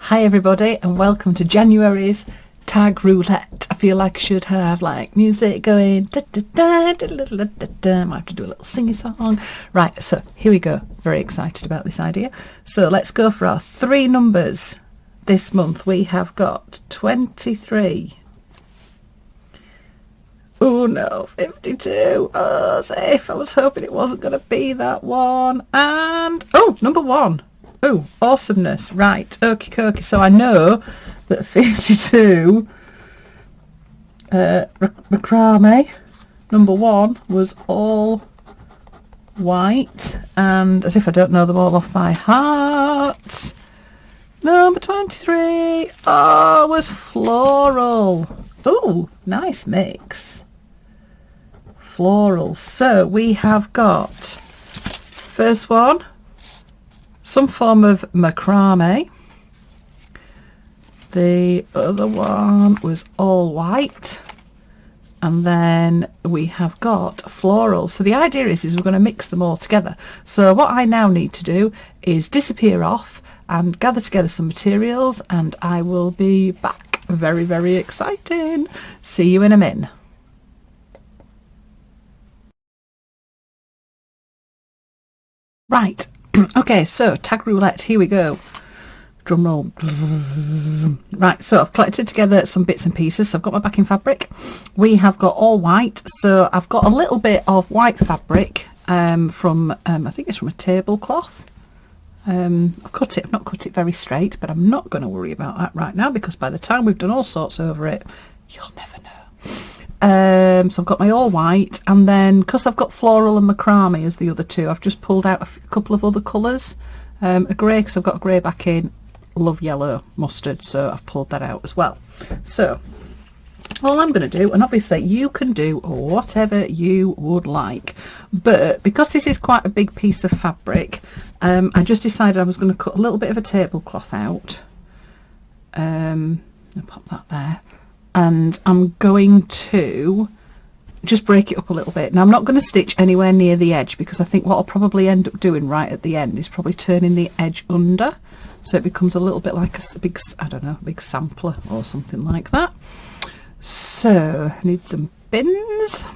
Hi everybody and welcome to January's tag roulette. I feel like I should have like music going. Da, da, da, da, da, da, da, da. Might have to do a little singy song. Right, so here we go. Very excited about this idea. So let's go for our three numbers this month. We have got 23. Oh no, 52. Oh, safe. I was hoping it wasn't going to be that one. And oh, number 1. Oh, awesomeness. Right, okie dokie. So I know that 52 macrame number 1 was all white, and as if I don't know them all off by heart, number 23 was floral. Oh, nice mix. Floral. So we have got first one, some form of macrame. The other one was all white, and then we have got floral. So the idea is we're going to mix them all together. So what I now need to do is disappear off and gather together some materials, and I will be back. Very, very exciting. See you in a min. Right. Okay, so tag roulette, here we go. Drum roll. Right, so I've collected together some bits and pieces. So I've got my backing fabric. We have got all white, so I've got a little bit of white fabric from I think it's from a tablecloth. I've cut it. I've not cut it very straight, but I'm not going to worry about that right now, because by the time we've done all sorts over it, you'll never know. So I've got my all white, and then because I've got floral and macrame as the other two, I've just pulled out a couple of other colours. A grey, because I've got a grey back in. Love yellow mustard, so I've pulled that out as well. So all I'm going to do, and obviously you can do whatever you would like, but because this is quite a big piece of fabric, I just decided I was going to cut a little bit of a tablecloth out. I'll pop that there, and I'm going to just break it up a little bit. Now I'm not going to stitch anywhere near the edge, because I think what I'll probably end up doing right at the end is probably turning the edge under, so it becomes a little bit like a big, I don't know, big sampler or something like that. So I need some pins.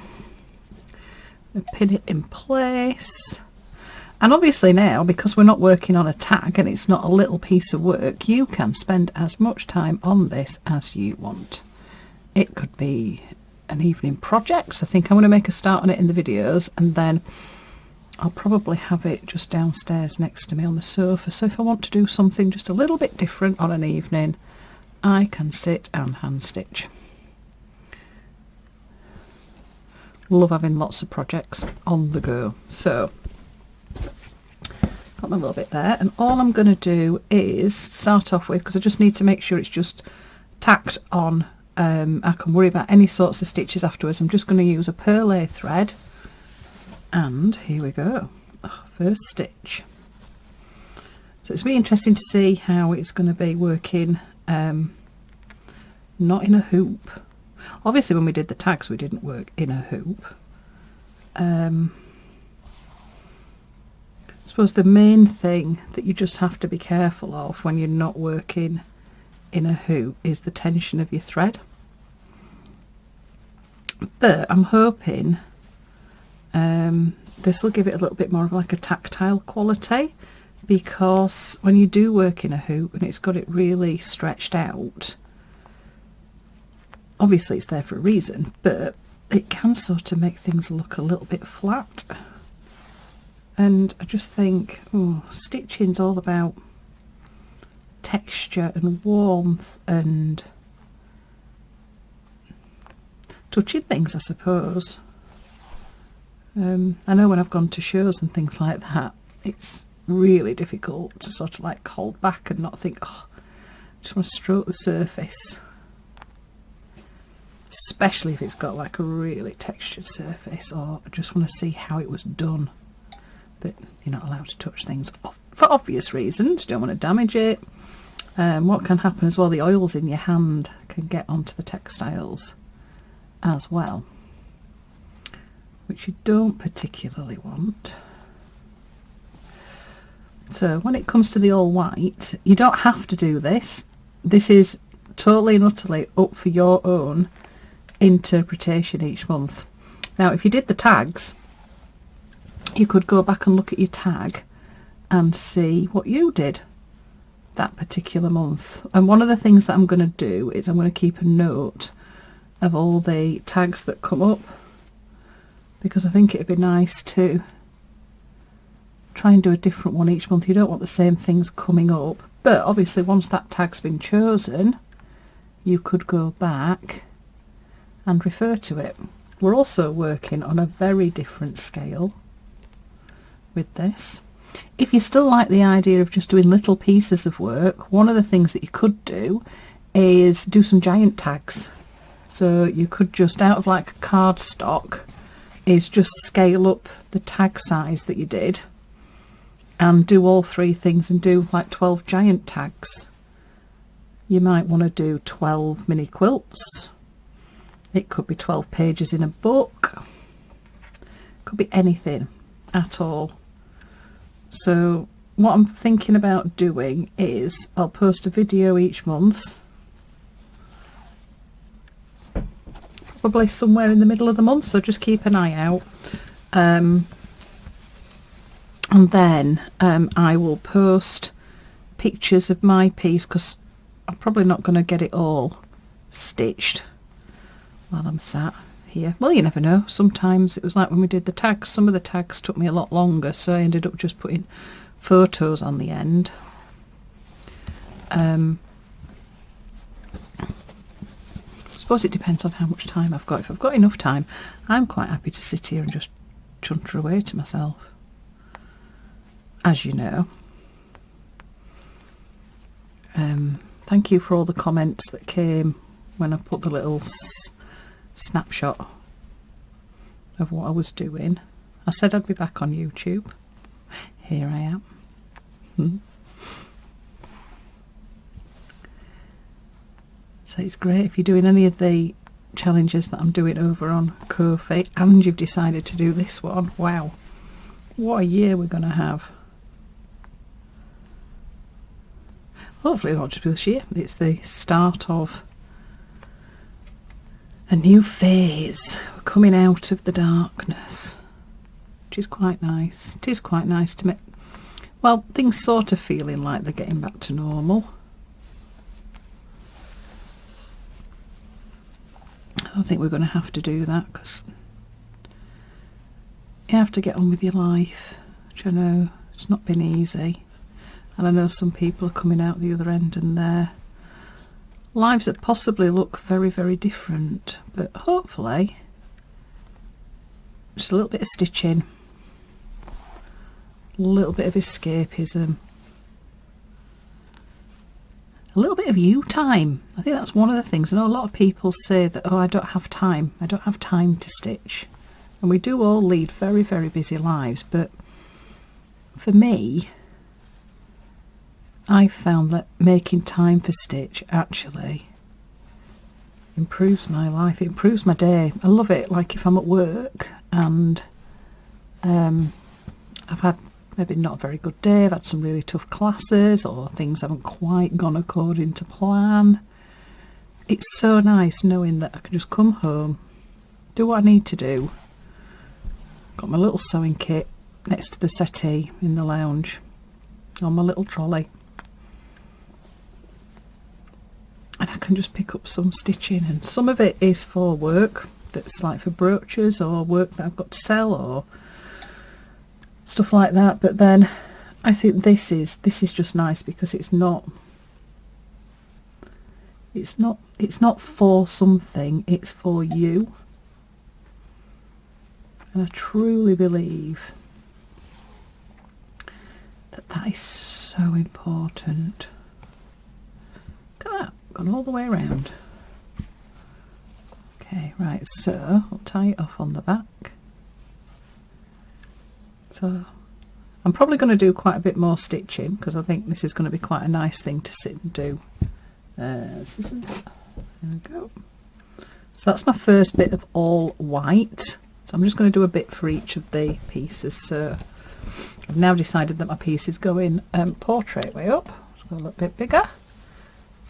Pin it in place. And obviously now, because we're not working on a tag and it's not a little piece of work, you can spend as much time on this as you want. It could be an evening project. So I think I'm going to make a start on it in the videos, and then I'll probably have it just downstairs next to me on the sofa. So if I want to do something just a little bit different on an evening, I can sit and hand stitch. Love having lots of projects on the go. So got my little bit there, and all I'm going to do is start off with, because I just need to make sure it's just tacked on. I can worry about any sorts of stitches afterwards. I'm just going to use a perlé thread, and here we go. First stitch. So it's really interesting to see how it's going to be working not in a hoop. Obviously when we did the tags we didn't work in a hoop. I suppose the main thing that you just have to be careful of when you're not working in a hoop is the tension of your thread. But I'm hoping this will give it a little bit more of like a tactile quality, because when you do work in a hoop and it's got it really stretched out, obviously it's there for a reason, but it can sort of make things look a little bit flat. And I just think, oh, stitching's all about texture and warmth and touching things, I suppose. I know when I've gone to shows and things like that, it's really difficult to sort of like hold back and not think, oh, I just want to stroke the surface. Especially if it's got like a really textured surface, or I just want to see how it was done. But you're not allowed to touch things for obvious reasons. Don't want to damage it. What can happen as well, the oils in your hand can get onto the textiles as well, which you don't particularly want. So when it comes to the all white, you don't have to do this. This is totally and utterly up for your own interpretation each month. Now if you did the tags, you could go back and look at your tag and see what you did that particular month. And one of the things that I'm going to do is I'm going to keep a note of all the tags that come up, because I think it'd be nice to try and do a different one each month. You don't want the same things coming up, but obviously once that tag's been chosen, you could go back and refer to it. We're also working on a very different scale with this. If you still like the idea of just doing little pieces of work, one of the things that you could do is do some giant tags. So you could just, out of like cardstock, is just scale up the tag size that you did and do all three things and do like 12 giant tags. You might want to do 12 mini quilts. It could be 12 pages in a book. It could be anything at all. So what I'm thinking about doing is I'll post a video each month, probably somewhere in the middle of the month, so just keep an eye out. And then I will post pictures of my piece, because I'm probably not going to get it all stitched while I'm sat here. Well, you never know. Sometimes it was like when we did the tags, some of the tags took me a lot longer, so I ended up just putting photos on the end. I suppose it depends on how much time I've got. If I've got enough time, I'm quite happy to sit here and just chunter away to myself, as you know. Thank you for all the comments that came when I put the little snapshot of what I was doing. I said I'd be back on YouTube. Here I am. So it's great if you're doing any of the challenges that I'm doing over on Ko-fi and you've decided to do this one. Wow, what a year we're going to have. Hopefully not just this year, it's the start of a new phase. We're coming out of the darkness, which is quite nice. It is quite nice to make, well, things sort of feeling like they're getting back to normal. I think we're going to have to do that, because you have to get on with your life, which I know it's not been easy. And I know some people are coming out the other end and their lives that possibly look very, very different. But hopefully, just a little bit of stitching, a little bit of escapism, a little bit of you time. I think that's one of the things. I know a lot of people say that, oh, I don't have time. I don't have time to stitch. And we do all lead very, very busy lives. But for me, I found that making time for stitch actually improves my life. It improves my day. I love it. Like if I'm at work and I've had maybe not a very good day, I've had some really tough classes or things haven't quite gone according to plan. It's so nice knowing that I can just come home, do what I need to do. Got my little sewing kit next to the settee in the lounge on my little trolley. And I can just pick up some stitching, and some of it is for work, that's like for brooches or work that I've got to sell or stuff like that. But then I think this is just nice because it's not for something, it's for you. And I truly believe that that is so important. Look at that. Gone all the way around. Okay, right, so I'll tie it off on the back. So I'm probably going to do quite a bit more stitching because I think this is going to be quite a nice thing to sit and do. Scissors. There we go. So that's my first bit of all white. So I'm just going to do a bit for each of the pieces. So I've now decided that my piece is going portrait way up. Let's go a little bit bigger.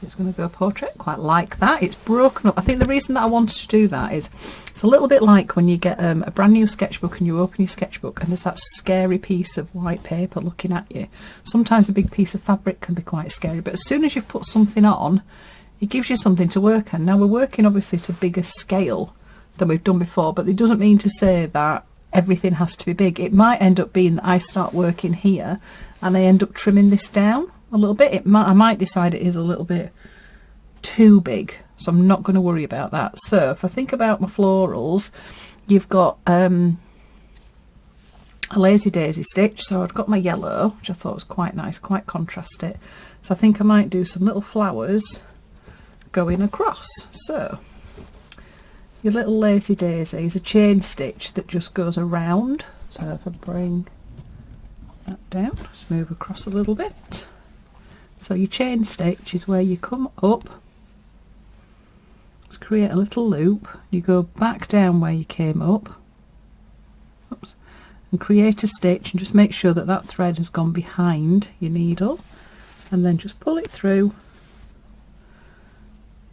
It's going to go portrait, quite like that. It's broken up. I think the reason that I wanted to do that is it's a little bit like when you get a brand new sketchbook and you open your sketchbook and there's that scary piece of white paper looking at you. Sometimes a big piece of fabric can be quite scary, but as soon as you've put something on, it gives you something to work on. Now we're working obviously to bigger scale than we've done before, but it doesn't mean to say that everything has to be big. It might end up being that I start working here and I end up trimming this down a little bit. I might decide it is a little bit too big, so I'm not going to worry about that. So if I think about my florals, you've got a lazy daisy stitch. So I've got my yellow, which I thought was quite nice, quite contrasted. So I think I might do some little flowers going across. So your little lazy daisy is a chain stitch that just goes around. So if I bring that down, just move across a little bit. So your chain stitch is where you come up, just create a little loop, you go back down where you came up, oops, and create a stitch, and just make sure that that thread has gone behind your needle, and then just pull it through,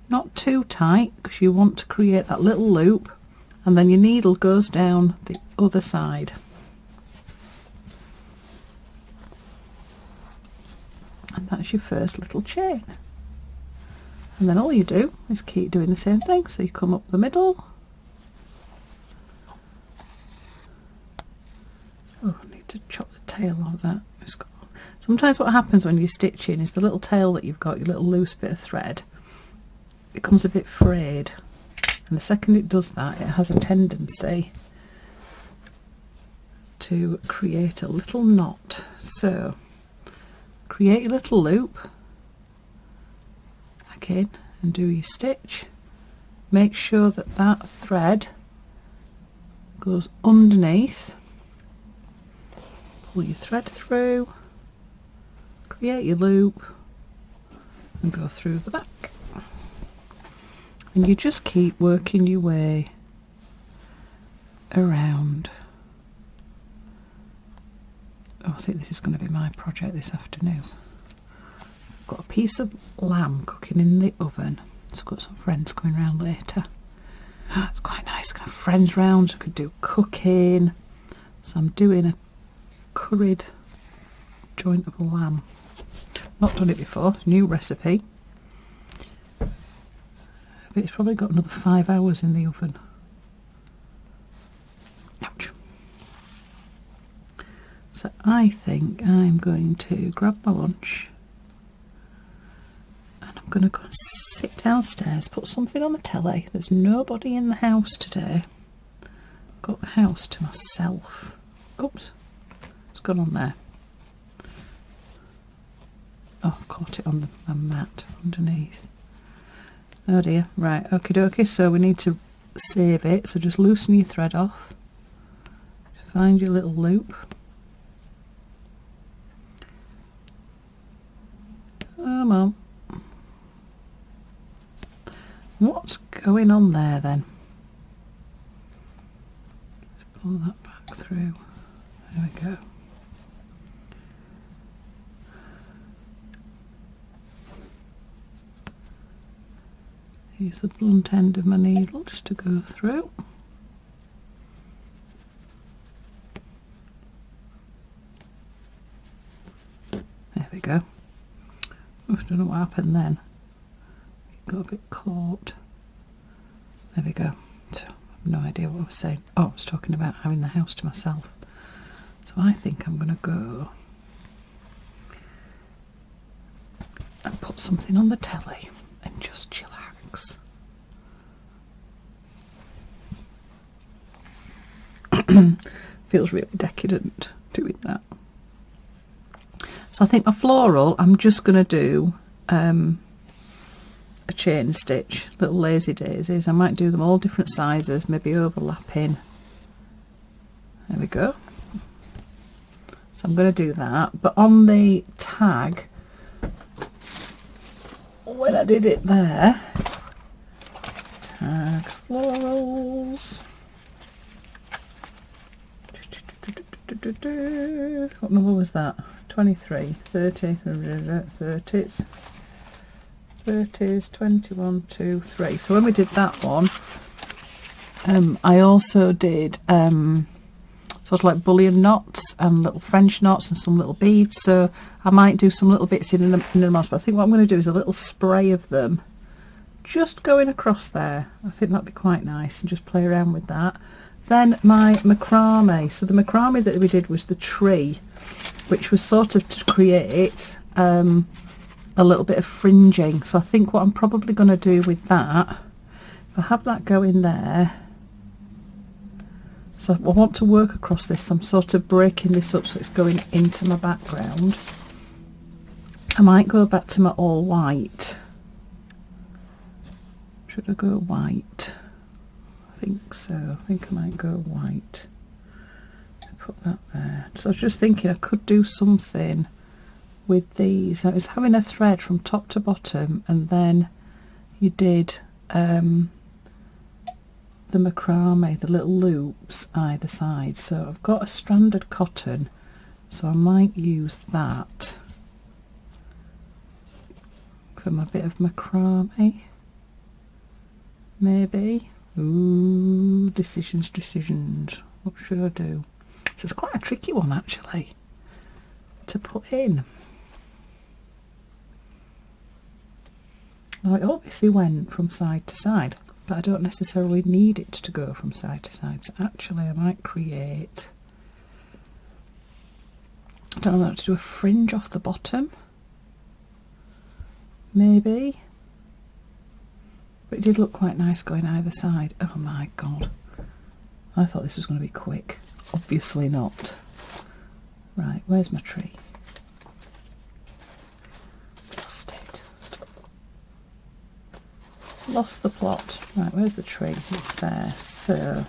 not too tight because you want to create that little loop, and then your needle goes down the other side. And that's your first little chain, and then all you do is keep doing the same thing. So you come up the middle. Oh, I need to chop the tail off that. Sometimes what happens when you're stitching is the little tail that you've got, your little loose bit of thread, becomes a bit frayed, and the second it does that, it has a tendency to create a little knot. So create your little loop, back in and do your stitch. Make sure that that thread goes underneath. Pull your thread through, create your loop, and go through the back. And you just keep working your way around. Oh, I think this is going to be my project this afternoon. I've got a piece of lamb cooking in the oven, so I've got some friends coming round later. It's quite nice, can have friends round, I could do cooking. So I'm doing a curried joint of lamb. Not done it before, new recipe. But it's probably got another 5 hours in the oven. Ouch. So I think I'm going to grab my lunch and I'm going to go and sit downstairs, put something on the telly. There's nobody in the house today. I've got the house to myself. Oops, it's gone on there. Oh, I've caught it on the mat underneath. Oh dear. Right, okie dokie, so we need to save it. So just loosen your thread off. Find your little loop. Come on. What's going on there then? Let's pull that back through. There we go. Use the blunt end of my needle just to go through. There we go. I don't know what happened then. Got a bit caught. There we go. So, I have no idea what I was saying. Oh, I was talking about having the house to myself. So I think I'm going to go and put something on the telly and just chillax. Feels really decadent doing that. So I think my floral, I'm just going to do a chain stitch, little lazy daisies. I might do them all different sizes, maybe overlapping. There we go. So I'm going to do that, but on the tag, when I did it there, tag florals, What number was that? 23, 30, 30s, 30s, 21, 2, 3. So when we did that one, I also did sort of like bullion knots and little French knots and some little beads. So I might do some little bits in the moss, but I think what I'm going to do is a little spray of them just going across there. I think that'd be quite nice, and just play around with that. Then my macrame. So the macrame that we did was the tree, which was sort of to create a little bit of fringing. So I think what I'm probably going to do with that, if I have that going there, so I want to work across this. So I'm sort of breaking this up so it's going into my background. I might go back to my all white. Should I go white? I think so. I think I might go white. Put that there. So I was just thinking I could do something with these. I was having a thread from top to bottom, and then you did the macrame, the little loops either side. So I've got a stranded cotton, so I might use that for my bit of macrame, maybe. Ooh, decisions. What should I do? So it's quite a tricky one actually to put in. Now it obviously went from side to side, but I don't necessarily need it to go from side to side. So actually I might create, I don't know, to do a fringe off the bottom, maybe. But it did look quite nice going either side. Oh my god, I thought this was going to be quick. Obviously not. Right, where's my tree? Lost it. Lost the plot. Right, where's the tree? It's there. So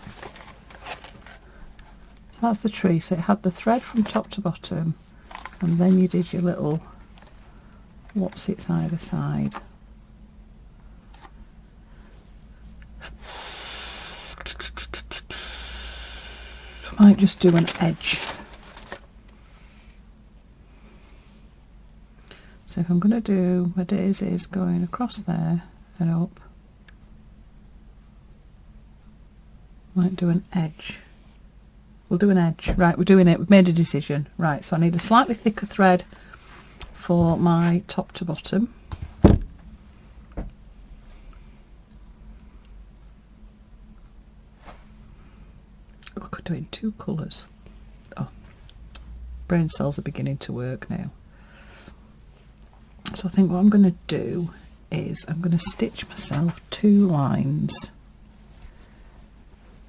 that's the tree. So it had the thread from top to bottom, and then you did your little what's it either side. I might just do an edge. So if I'm going to do my daisies going across there and up, might do an edge. We'll do an edge. Right, we're doing it. We've made a decision. Right, so I need a slightly thicker thread for my top to bottom. I could do it in two colours. Oh, brain cells are beginning to work now. So I think what I'm going to do is I'm going to stitch myself 2 lines.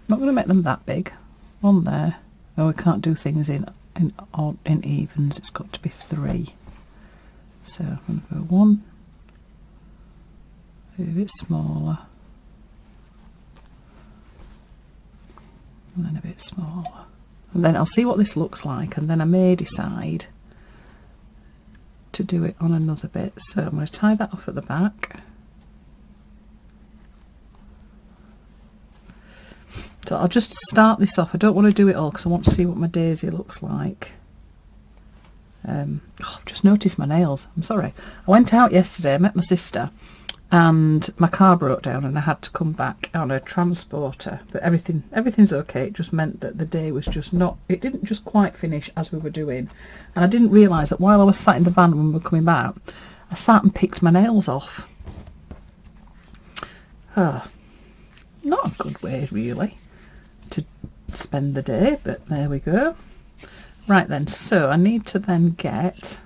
I'm not going to make them that big. One there. Oh, we can't do things in odd, in evens. It's got to be 3. So I'm going to go 1, a bit smaller, and then a bit smaller, and then I'll see what this looks like, and then I may decide to do it on another bit. So I'm going to tie that off at the back. So I'll just start this off. I don't want to do it all because I want to see what my daisy looks like. I've just noticed my nails. I'm sorry. I went out yesterday, I met my sister, and my car broke down and I had to come back on a transporter, but everything's okay. It just meant that the day was just not, it didn't just quite finish as we were doing, and I didn't realise that while I was sat in the van when we were coming back, I sat and picked my nails off. Not a good way really to spend the day, but there we go. Right then, so I need to then get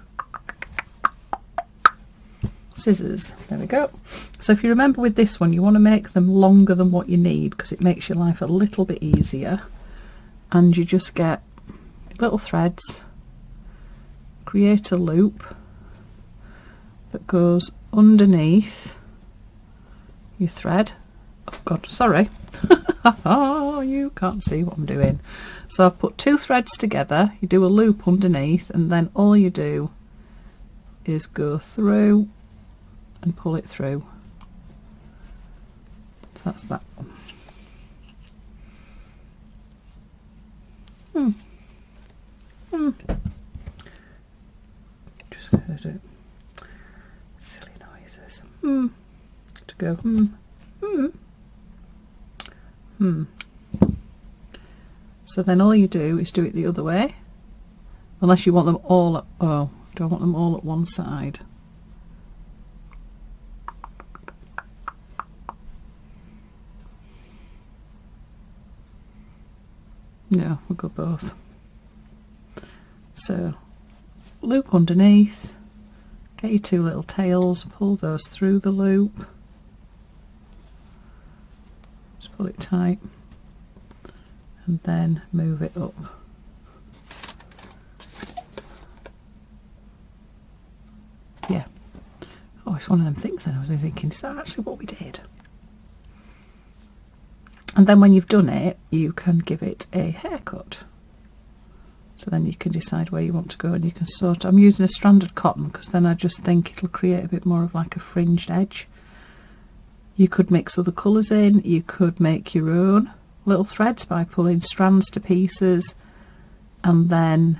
scissors. There we go. So if you remember with this one, you want to make them longer than what you need because it makes your life a little bit easier. And you just get little threads, create a loop that goes underneath your thread. Oh god, sorry. Oh, you can't see what I'm doing. So I've put 2 threads together, you do a loop underneath, and then all you do is go through and pull it through. So that's that one. Just heard it. Silly noises. To go. So then all you do is do it the other way, unless you want them all at, oh, do I want them all at one side? No, we'll go both. So loop underneath, get your two little tails, pull those through the loop, just pull it tight, and then move it up. Yeah. Oh, it's one of them things then I was thinking, is that actually what we did? And then when you've done it, you can give it a haircut. So then you can decide where you want to go, and you can sort. I'm using a stranded cotton because then I just think it'll create a bit more of like a fringed edge. You could mix other colours in, you could make your own little threads by pulling strands to pieces and then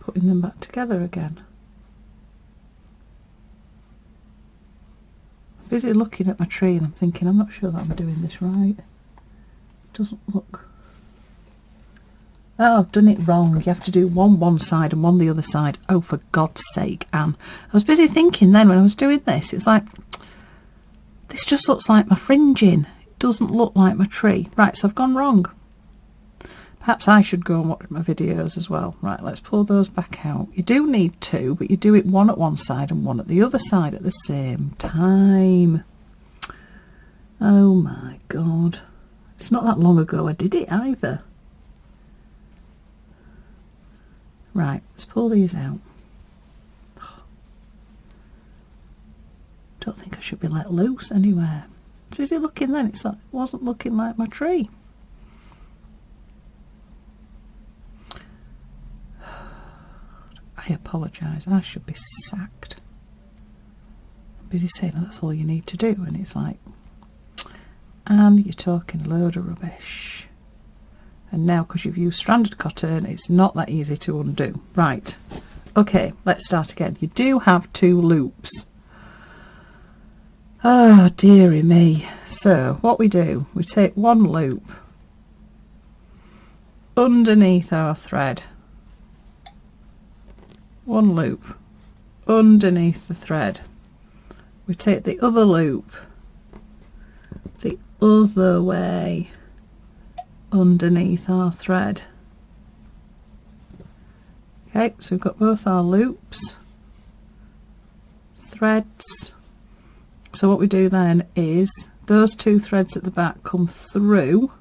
putting them back together again. I'm busy looking at my tree and I'm thinking, I'm not sure that I'm doing this right. It doesn't look... Oh, I've done it wrong. You have to do one side and one the other side. Oh, for God's sake, Anne. I was busy thinking then when I was doing this, it's like, this just looks like my fringing. It doesn't look like my tree. Right, so I've gone wrong. Perhaps I should go and watch my videos as well. Right, let's pull those back out. You do need two, but you do it one at one side and one at the other side at the same time. Oh my God. It's not that long ago I did it either. Right, let's pull these out. Don't think I should be let loose anywhere. So is it looking then? It's like, it wasn't looking like my tree. I apologise, I should be sacked. I'm busy saying that's all you need to do, and it's like, and you're talking a load of rubbish. And now because you've used stranded cotton, it's not that easy to undo. Right, okay, let's start again. You do have two loops. Oh dearie me. So what we do, we take one loop underneath our thread, one loop underneath the thread, we take the other loop the other way underneath our thread. Okay, so we've got both our loops, threads. So what we do then is those two threads at the back come through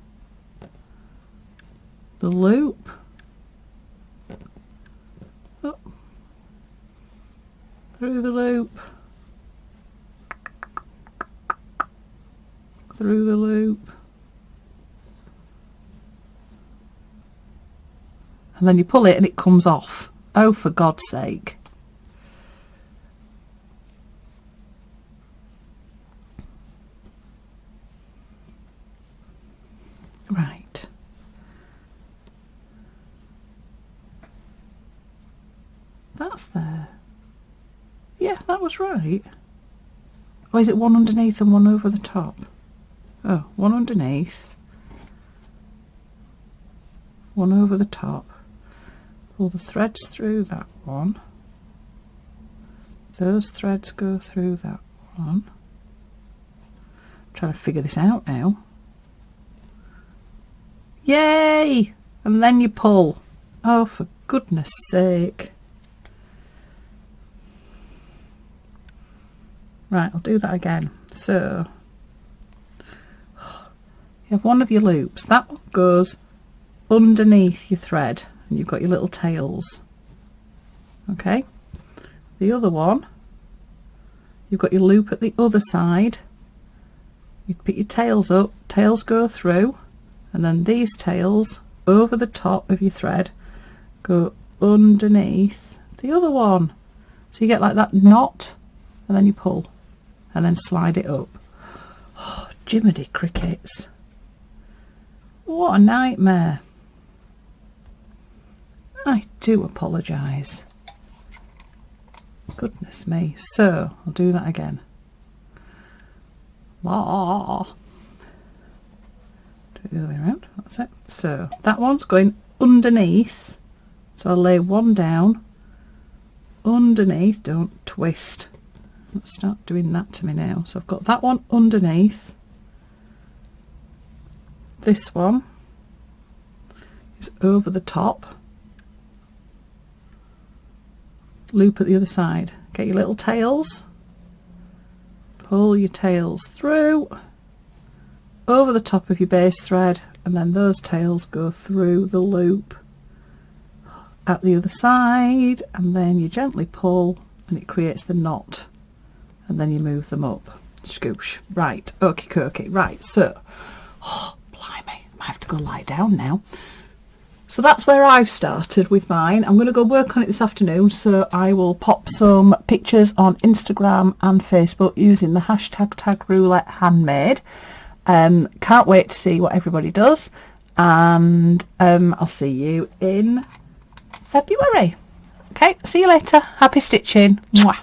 the loop, up, through the loop, through the loop, and then you pull it and it comes off. Oh, for God's sake. Right. That's there. Yeah, that was right. Or is it one underneath and one over the top? Oh, one underneath, one over the top. Pull the threads through that one. Those threads go through that one. I'm trying to figure this out now. Yay! And then you pull. Oh, for goodness sake. Right, I'll do that again. So you have one of your loops. That one goes underneath your thread and you've got your little tails. Okay. The other one, you've got your loop at the other side. You put your tails up, tails go through, and then these tails over the top of your thread go underneath the other one. So you get like that knot, and then you pull and then slide it up. Oh Jiminy crickets. What a nightmare. I do apologise. Goodness me. So, I'll do that again. Do it the other way around. That's it. So, that one's going underneath. So, I'll lay one down. Underneath. Don't twist. Let's start doing that to me now. So, I've got that one underneath. This one is over the top. Loop at the other side. Get your little tails, pull your tails through over the top of your base thread, and then those tails go through the loop at the other side, and then you gently pull and it creates the knot, and then you move them up. Scoosh. Right, okie dokie. Right, so blimey, I might have to go lie down now. So that's where I've started with mine. I'm going to go work on it this afternoon, so I will pop some pictures on Instagram and Facebook using the hashtag #TagRouletteHandmade. Can't wait to see what everybody does, and I'll see you in February. Okay, see you later. Happy stitching. Mwah.